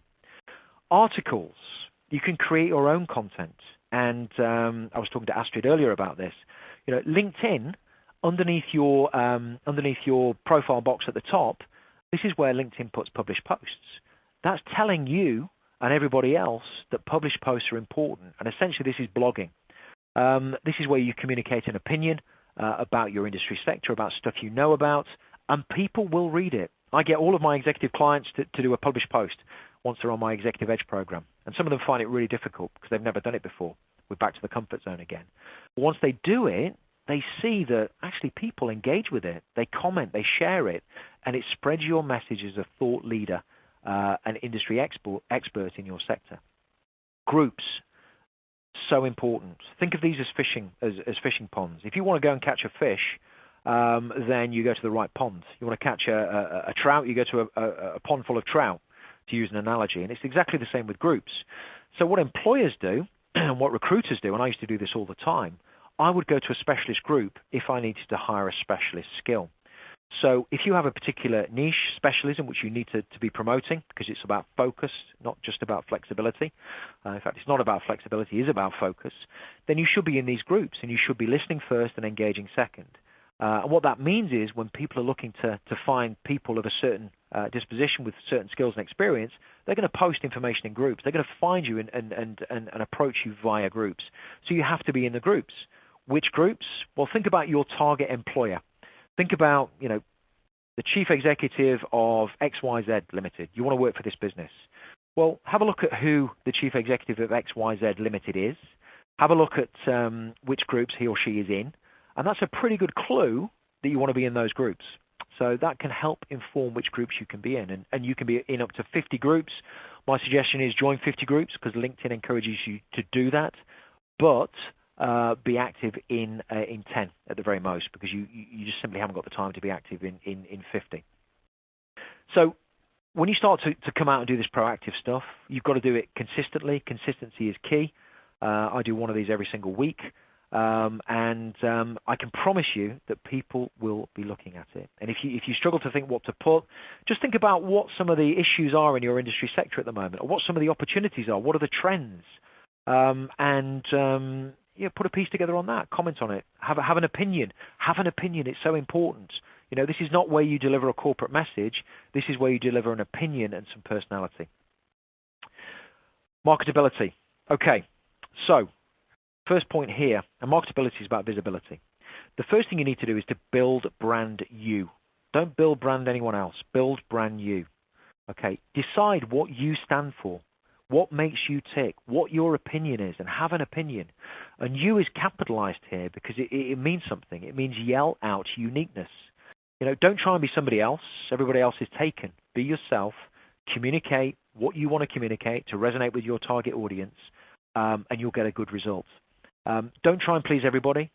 Articles. You can create your own content. And I was talking to Astrid earlier about this. You know, LinkedIn, underneath your profile box at the top, this is where LinkedIn puts published posts. That's telling you and everybody else that published posts are important. And essentially this is blogging. This is where you communicate an opinion about your industry sector, about stuff you know about, and people will read it. I get all of my executive clients to do a published post once they're on my Executive Edge program. And some of them find it really difficult because they've never done it before. We're back to the comfort zone again. But once they do it, they see that actually people engage with it. They comment, they share it, and it spreads your message as a thought leader, an industry expert in your sector. Groups, so important. Think of these as fishing ponds. If you want to go and catch a fish, then you go to the right pond. You want to catch a trout, you go to a pond full of trout, to use an analogy. And it's exactly the same with groups. So what employers do and what recruiters do, and I used to do this all the time, I would go to a specialist group if I needed to hire a specialist skill. So if you have a particular niche specialism which you need to be promoting, because it's about focus, not just about flexibility. In fact, it's not about flexibility, it's about focus. Then you should be in these groups, and you should be listening first and engaging second. And what that means is when people are looking to find people of a certain disposition with certain skills and experience, they're going to post information in groups. They're going to find you and approach you via groups. So you have to be in the groups. Which groups? Well, think about your target employer. Think about, the chief executive of XYZ Limited. You want to work for this business. Well, have a look at who the chief executive of XYZ Limited is. Have a look at which groups he or she is in. And that's a pretty good clue that you want to be in those groups. So that can help inform which groups you can be in. And you can be in up to 50 groups. My suggestion is join 50 groups because LinkedIn encourages you to do that. But be active in 10 at the very most, because you just simply haven't got the time to be active in 50. So when you start to come out and do this proactive stuff, you've got to do it consistently. Consistency is key. I do one of these every single week. And I can promise you that people will be looking at it. And if you struggle to think what to put, just think about what some of the issues are in your industry sector at the moment, or what some of the opportunities are. What are the trends? Put a piece together on that. Comment on it. Have an opinion. Have an opinion. It's so important. This is not where you deliver a corporate message. This is where you deliver an opinion and some personality. Marketability. Okay, so first point here, and marketability is about visibility. The first thing you need to do is to build brand you. Don't build brand anyone else. Build brand you. Okay, decide what you stand for. What makes you tick, what your opinion is, and have an opinion. And you is capitalized here because it means something. It means yell out uniqueness. Don't try and be somebody else. Everybody else is taken. Be yourself. Communicate what you want to communicate to resonate with your target audience, and you'll get a good result. Don't try and please everybody.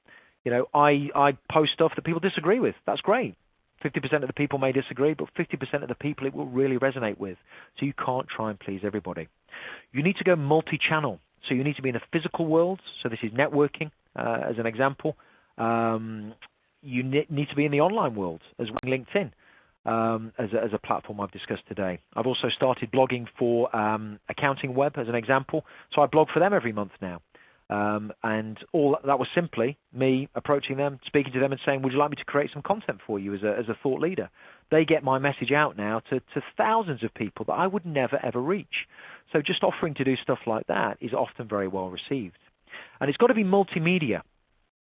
I post stuff that people disagree with. That's great. 50% of the people may disagree, but 50% of the people it will really resonate with. So you can't try and please everybody. You need to go multi-channel. So you need to be in the physical world. So this is networking, as an example. You need to be in the online world, as well as LinkedIn, as a platform I've discussed today. I've also started blogging for Accounting Web, as an example. So I blog for them every month now. And all that was simply me approaching them, speaking to them and saying, would you like me to create some content for you as a thought leader? They get my message out now to thousands of people that I would never, ever reach. So just offering to do stuff like that is often very well received. And it's got to be multimedia.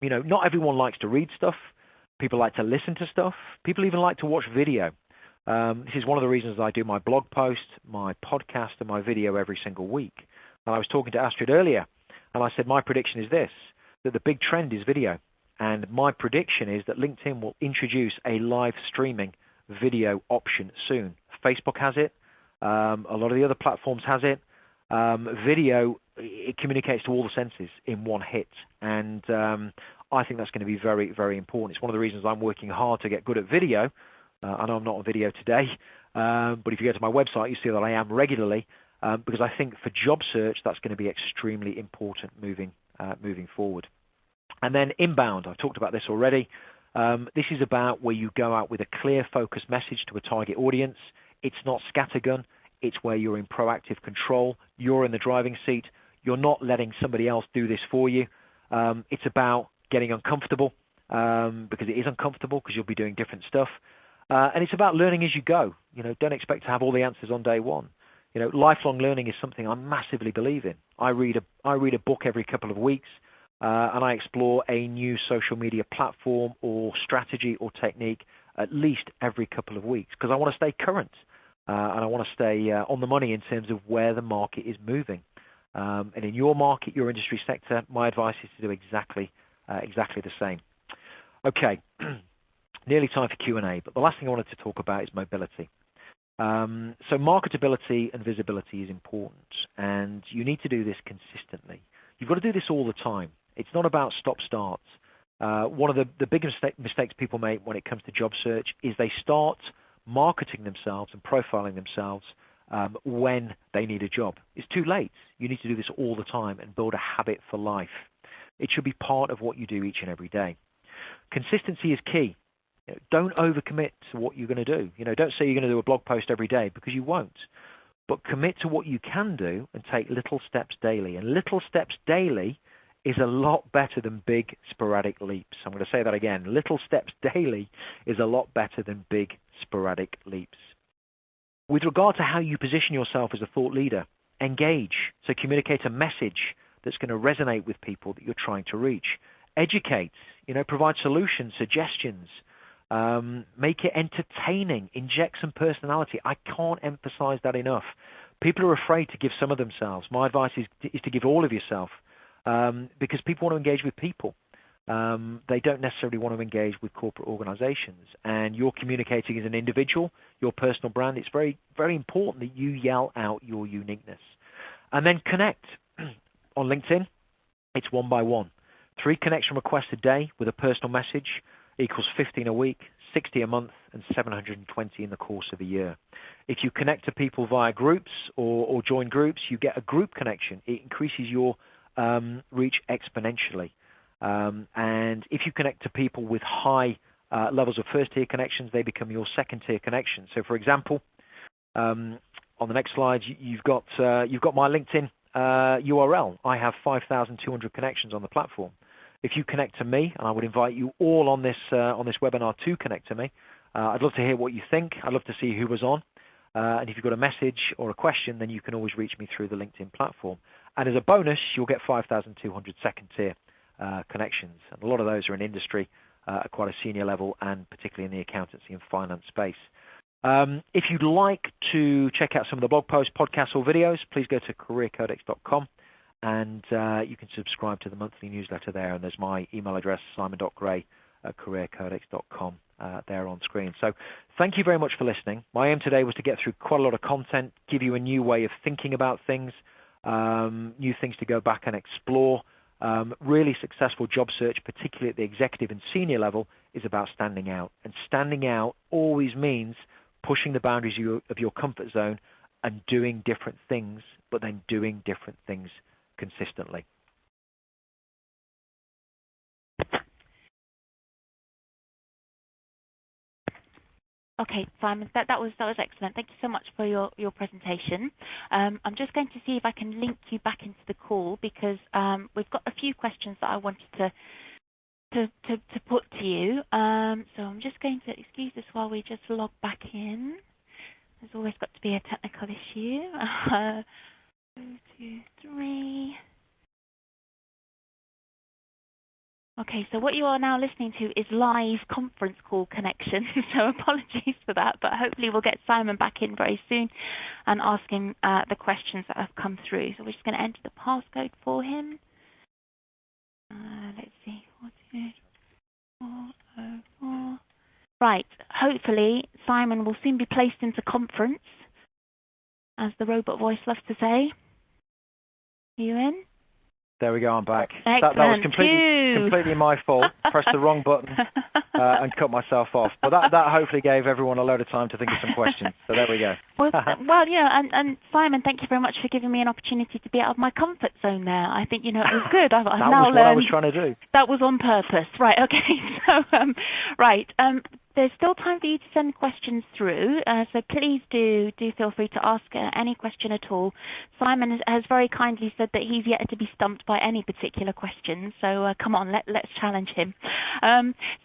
Not everyone likes to read stuff. People like to listen to stuff. People even like to watch video. This is one of the reasons I do my blog post, my podcast, and my video every single week. And I was talking to Astrid earlier, and I said my prediction is this, that the big trend is video. And my prediction is that LinkedIn will introduce a live streaming video option soon. Facebook has it. A lot of the other platforms has it. Video, it communicates to all the senses in one hit. And I think that's going to be very, very important. It's one of the reasons I'm working hard to get good at video. I know I'm not on video today, but if you go to my website, you see that I am regularly, because I think for job search, that's going to be extremely important moving forward. And then inbound, I've talked about this already. This is about where you go out with a clear, focused message to a target audience. It's not scattergun. It's where you're in proactive control. You're in the driving seat. You're not letting somebody else do this for you. It's about getting uncomfortable, because it is uncomfortable because you'll be doing different stuff. And it's about learning as you go. Don't expect to have all the answers on day one. Lifelong learning is something I massively believe in. I read a book every couple of weeks, and I explore a new social media platform or strategy or technique at least every couple of weeks because I want to stay current and I want to stay on the money in terms of where the market is moving. And in your market, your industry sector, my advice is to do exactly the same. Okay, nearly time for Q&A, but the last thing I wanted to talk about is mobility. So marketability and visibility is important, and you need to do this consistently. You've got to do this all the time. It's not about stop-starts. One of the biggest mistakes people make when it comes to job search is they start marketing themselves and profiling themselves when they need a job. It's too late. You need to do this all the time and build a habit for life. It should be part of what you do each and every day. Consistency is key. Don't overcommit to what you're going to do. Don't say you're going to do a blog post every day because you won't. But commit to what you can do and take little steps daily. And little steps daily is a lot better than big sporadic leaps. I'm going to say that again. Little steps daily is a lot better than big sporadic leaps. With regard to how you position yourself as a thought leader, engage. So communicate a message that's going to resonate with people that you're trying to reach. Educate, provide solutions, suggestions. Make it entertaining. Inject some personality. I can't emphasize that enough. People are afraid to give some of themselves. My advice is to give all of yourself because people want to engage with people. They don't necessarily want to engage with corporate organizations. And you're communicating as an individual, your personal brand. It's very, very important that you yell out your uniqueness. And then connect. On LinkedIn, it's 1 by 1. 3 connection requests a day with a personal message equals 15 a week, 60 a month, and 720 in the course of a year. If you connect to people via groups or join groups, you get a group connection. It increases your reach exponentially. And if you connect to people with high levels of first-tier connections, they become your second-tier connections. So, for example, on the next slide, you've got my LinkedIn URL. I have 5,200 connections on the platform. If you connect to me, and I would invite you all on this webinar to connect to me, I'd love to hear what you think. I'd love to see who was on. And if you've got a message or a question, then you can always reach me through the LinkedIn platform. And as a bonus, you'll get 5,200 second-tier connections. And a lot of those are in industry at quite a senior level and particularly in the accountancy and finance space. If you'd like to check out some of the blog posts, podcasts, or videos, please go to careercodex.com. And you can subscribe to the monthly newsletter there. And there's my email address, simon.gray@careercodex.com, there on screen. So thank you very much for listening. My aim today was to get through quite a lot of content, give you a new way of thinking about things, new things to go back and explore. Really successful job search, particularly at the executive and senior level, is about standing out. And standing out always means pushing the boundaries of your comfort zone and doing different things, but then doing different things consistently. Okay, Simon, that was excellent. Thank you so much for your presentation. I'm just going to see if I can link you back into the call because we've got a few questions that I wanted to put to you. So I'm just going to excuse us while we just log back in. There's always got to be a technical issue. 2, 2, 3. Okay, so what you are now listening to is live conference call connection, so apologies for that, but hopefully we'll get Simon back in very soon and ask him the questions that have come through. So we're just going to enter the passcode for him. Let's see, 42404. Right, hopefully Simon will soon be placed into conference, as the robot voice loves to say. Are you in? There we go, I'm back. Excellent. That was completely my fault. Pressed the wrong button and cut myself off. But that hopefully gave everyone a load of time to think of some questions. So there we go. Well, and Simon, thank you very much for giving me an opportunity to be out of my comfort zone there. I think, it was good. I've now learned. That was what I was trying to do. That was on purpose. Right, okay. So, there's still time for you to send questions through, so please do feel free to ask any question at all. Simon has very kindly said that he's yet to be stumped by any particular question, so come on, let's challenge him.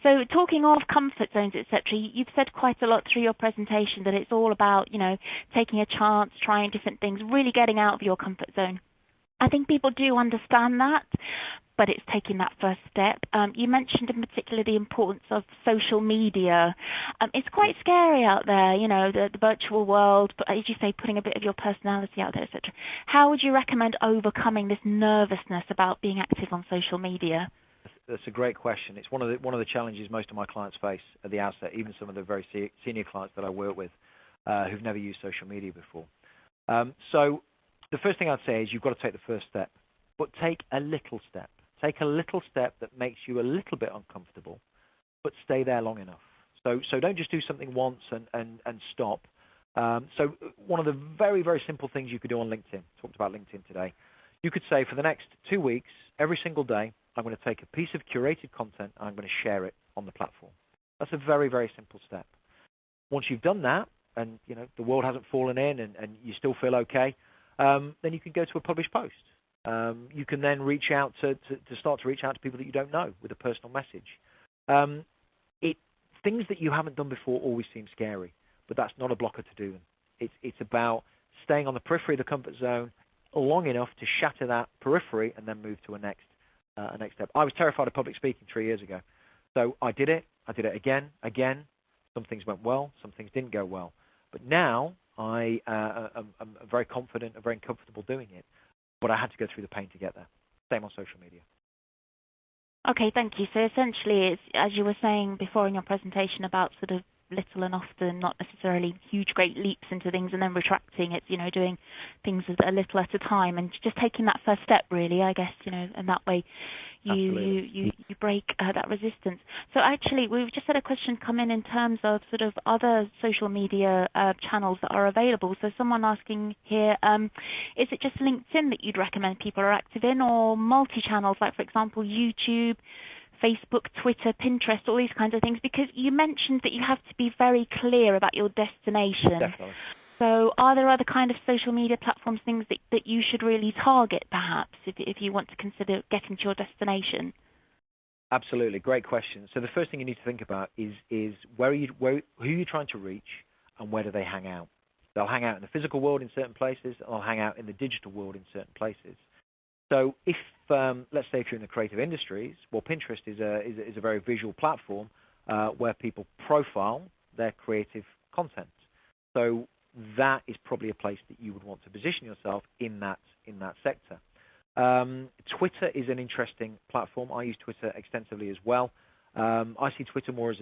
So talking of comfort zones, etc., you've said quite a lot through your presentation that it's all about, taking a chance, trying different things, really getting out of your comfort zone. I think people do understand that, but it's taking that first step. You mentioned in particular the importance of social media. It's quite scary out there, the virtual world, but as you say, putting a bit of your personality out there, etc. How would you recommend overcoming this nervousness about being active on social media? That's a great question. It's one of the challenges most of my clients face at the outset, even some of the very senior clients that I work with who've never used social media before. So the first thing I'd say is you've got to take the first step, but take a little step. Take a little step that makes you a little bit uncomfortable, but stay there long enough. So don't just do something once and stop. So one of the very, very simple things you could do on LinkedIn, talked about LinkedIn today, you could say for the next 2 weeks, every single day, I'm going to take a piece of curated content and I'm going to share it on the platform. That's a very, very simple step. Once you've done that, and the world hasn't fallen in and you still feel okay, then you can go to a published post. You can then reach out to start to reach out to people that you don't know with a personal message. Things that you haven't done before always seem scary, but that's not a blocker to do them. It's about staying on the periphery of the comfort zone long enough to shatter that periphery and then move to a next step. I was terrified of public speaking 3 years ago, so I did it. I did it again. Some things went well, some things didn't go well, but now I am very confident and very comfortable doing it. But I had to go through the pain to get there. Same on social media. Okay, thank you. So essentially, it's, as you were saying before in your presentation, about sort of little and often, not necessarily huge, great leaps into things and then retracting. It's, doing things a little at a time and just taking that first step, really, I guess, and that way you break that resistance. So actually, we've just had a question come in terms of sort of other social media channels that are available. So someone asking here, is it just LinkedIn that you'd recommend people are active in, or multi-channels, like, for example, YouTube, Facebook, Twitter, Pinterest, all these kinds of things? Because you mentioned that you have to be very clear about your destination. Definitely. So are there other kind of social media platforms, things that you should really target, perhaps, if you want to consider getting to your destination? Absolutely. Great question. So the first thing you need to think about is who are you trying to reach and where do they hang out? They'll hang out in the physical world in certain places, or they'll hang out in the digital world in certain places. So if, let's say if you're in the creative industries, well, Pinterest is a very visual platform where people profile their creative content. So that is probably a place that you would want to position yourself in that sector. Twitter is an interesting platform. I use Twitter extensively as well. I see Twitter more as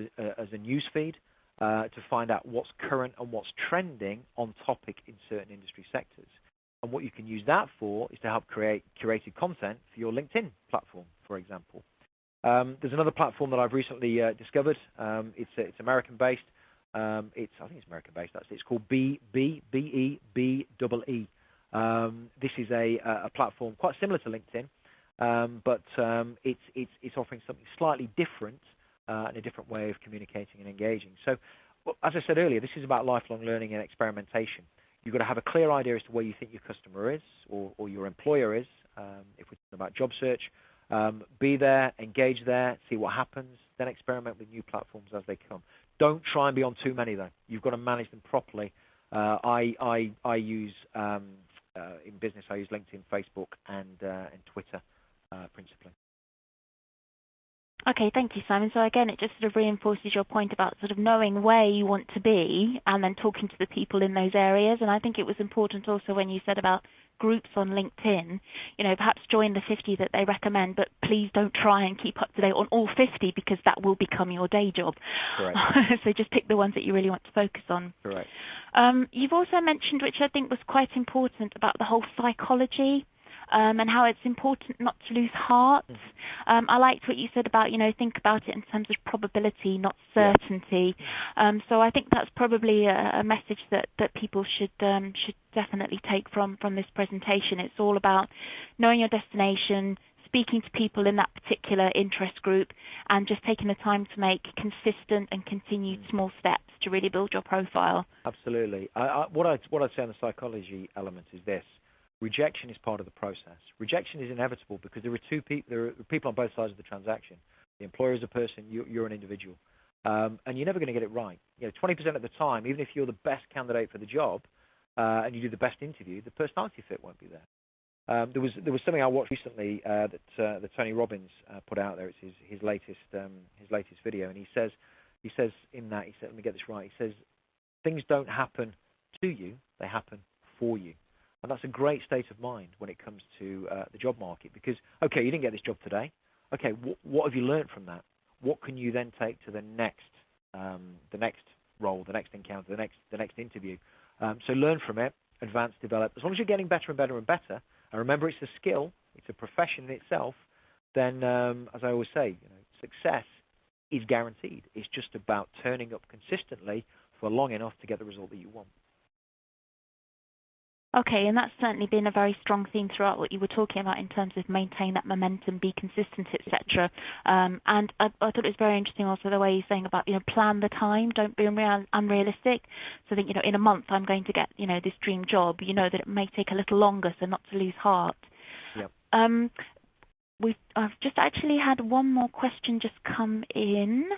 a news feed to find out what's current and what's trending on topic in certain industry sectors. And what you can use that for is to help create curated content for your LinkedIn platform, for example. There's another platform that I've recently discovered. It's American-based. I think it's American-based. It's called BEEBEE. This is a platform quite similar to LinkedIn, but it's offering something slightly different and a different way of communicating and engaging. So, as I said earlier, this is about lifelong learning and experimentation. You've got to have a clear idea as to where you think your customer is or your employer is. If we're talking about job search, be there, engage there, see what happens, then experiment with new platforms as they come. Don't try and be on too many, though. You've got to manage them properly. I use, in business, I use LinkedIn, Facebook, and Twitter principally. Okay, thank you, Simon. So again, it just sort of reinforces your point about sort of knowing where you want to be and then talking to the people in those areas. And I think it was important also when you said about groups on LinkedIn, perhaps join the 50 that they recommend, but please don't try and keep up to date on all 50 because that will become your day job. Correct. So just pick the ones that you really want to focus on. Correct. You've also mentioned, which I think was quite important, about the whole psychology. And how it's important not to lose heart. I liked what you said about, think about it in terms of probability, not certainty. Yeah. So I think that's probably a message that people should definitely take from this presentation. It's all about knowing your destination, speaking to people in that particular interest group, and just taking the time to make consistent and continued small steps to really build your profile. Absolutely. What I'd say on the psychology element is this. Rejection is part of the process. Rejection is inevitable because there are people on both sides of the transaction. The employer is a person, you're an individual. And you're never going to get it right. 20% of the time, even if you're the best candidate for the job and you do the best interview, the personality fit won't be there. There was something I watched recently that Tony Robbins put out there. It's his latest video, and he says in that, let me get this right. He says things don't happen to you; they happen for you, and that's a great state of mind when it comes to the job market. Because okay, you didn't get this job today. Okay, what have you learned from that? What can you then take to the next role, the next encounter, the next interview? So learn from it, advance, develop. As long as you're getting better and better and better, and remember it's a skill, it's a profession in itself, then as I always say, success is guaranteed. It's just about turning up consistently for long enough to get the result that you want. Okay, and that's certainly been a very strong theme throughout what you were talking about in terms of maintain that momentum, be consistent, etc. And I thought it was very interesting also the way you're saying about, plan the time, don't be unrealistic. So that, in a month I'm going to get, this dream job, that it may take a little longer, so not to lose heart. Yep. I've just actually had one more question just come in.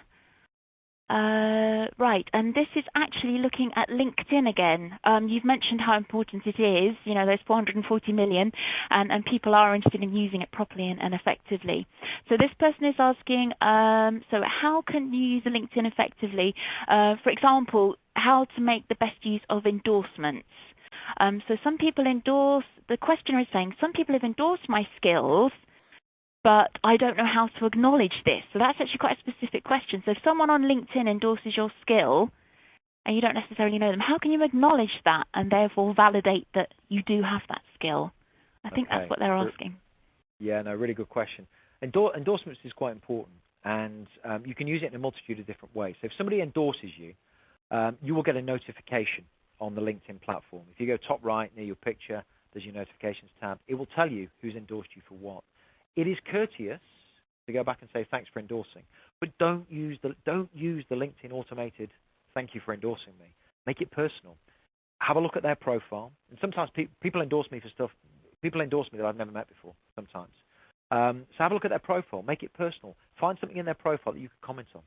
Right, and this is actually looking at LinkedIn again. You've mentioned how important it is. There's 440 million, and people are interested in using it properly and effectively. So this person is asking, so how can you use LinkedIn effectively? For example, how to make the best use of endorsements. So some people endorse, the questioner is saying, some people have endorsed my skills, but I don't know how to acknowledge this. So that's actually quite a specific question. So if someone on LinkedIn endorses your skill and you don't necessarily know them, how can you acknowledge that and therefore validate that you do have that skill? I think that's what they're asking. Yeah, no, really good question. Endorsements is quite important, and you can use it in a multitude of different ways. So if somebody endorses you, you will get a notification on the LinkedIn platform. If you go top right near your picture, there's your notifications tab. It will tell you who's endorsed you for what. It is courteous to go back and say thanks for endorsing, but don't use the LinkedIn automated thank you for endorsing me. Make it personal. Have a look at their profile. And sometimes people endorse me for stuff. People endorse me that I've never met before. Sometimes. So have a look at their profile. Make it personal. Find something in their profile that you can comment on.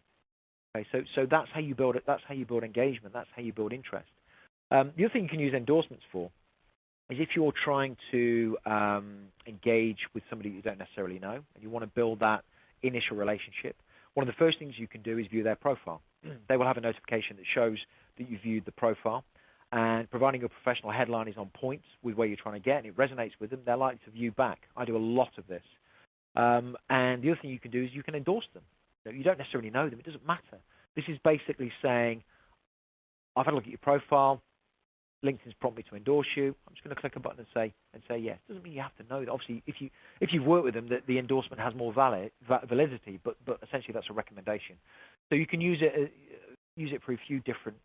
Okay, so that's how you build it. That's how you build engagement. That's how you build interest. The other thing you can use endorsements for is if you're trying to engage with somebody you don't necessarily know and you want to build that initial relationship. One of the first things you can do is view their profile. They will have a notification that shows that you viewed the profile, and providing your professional headline is on point with where you're trying to get and it resonates with them, they're likely to view back. I do a lot of this. And the other thing you can do is you can endorse them. You don't necessarily know them. It doesn't matter. This is basically saying, I've had a look at your profile. LinkedIn's prompted me to endorse you. I'm just going to click a button and say yes. Doesn't mean you have to know that. Obviously, if you've worked with them, the endorsement has more validity. But essentially, that's a recommendation. So you can use it for a few different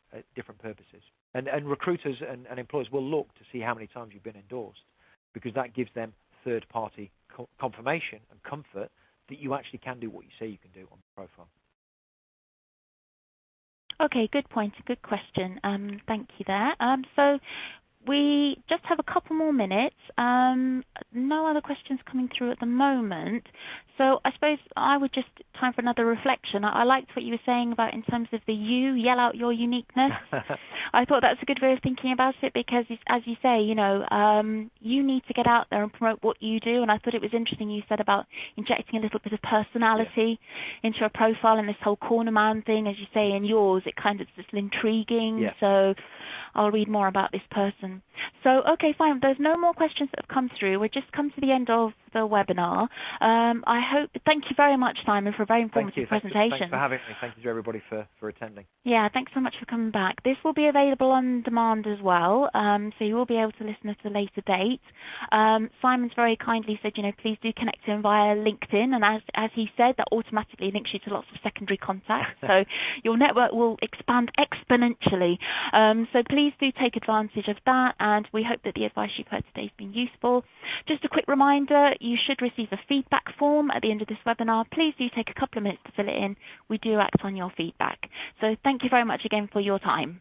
purposes. And recruiters and employers will look to see how many times you've been endorsed, because that gives them third-party confirmation and comfort that you actually can do what you say you can do on the profile. Okay, good point. Good question. Thank you there. So we just have a couple more minutes. No other questions coming through at the moment. So I suppose I would just time for another reflection. I liked what you were saying about in terms of the yell out your uniqueness. I thought that's a good way of thinking about it because, as you say, you need to get out there and promote what you do. And I thought it was interesting you said about injecting a little bit of personality into a profile and this whole corner man thing. As you say in yours, it kind of is intriguing. Yeah. So I'll read more about this person. So, okay, fine. There's no more questions that have come through. We've just come to the end of the webinar. Thank you very much, Simon, for a very informative presentation. Thanks for having me. Thank you to everybody for attending. Yeah, thanks so much for coming back. This will be available on demand as well, so you will be able to listen at a later date. Simon's very kindly said, please do connect to him via LinkedIn, and as he said, that automatically links you to lots of secondary contacts, so your network will expand exponentially. So please do take advantage of that, and we hope that the advice you've heard today has been useful. Just a quick reminder, you should receive a feedback form at the end of this webinar. Please do take a couple of minutes to fill it in. We do act on your feedback. So thank you very much again for your time.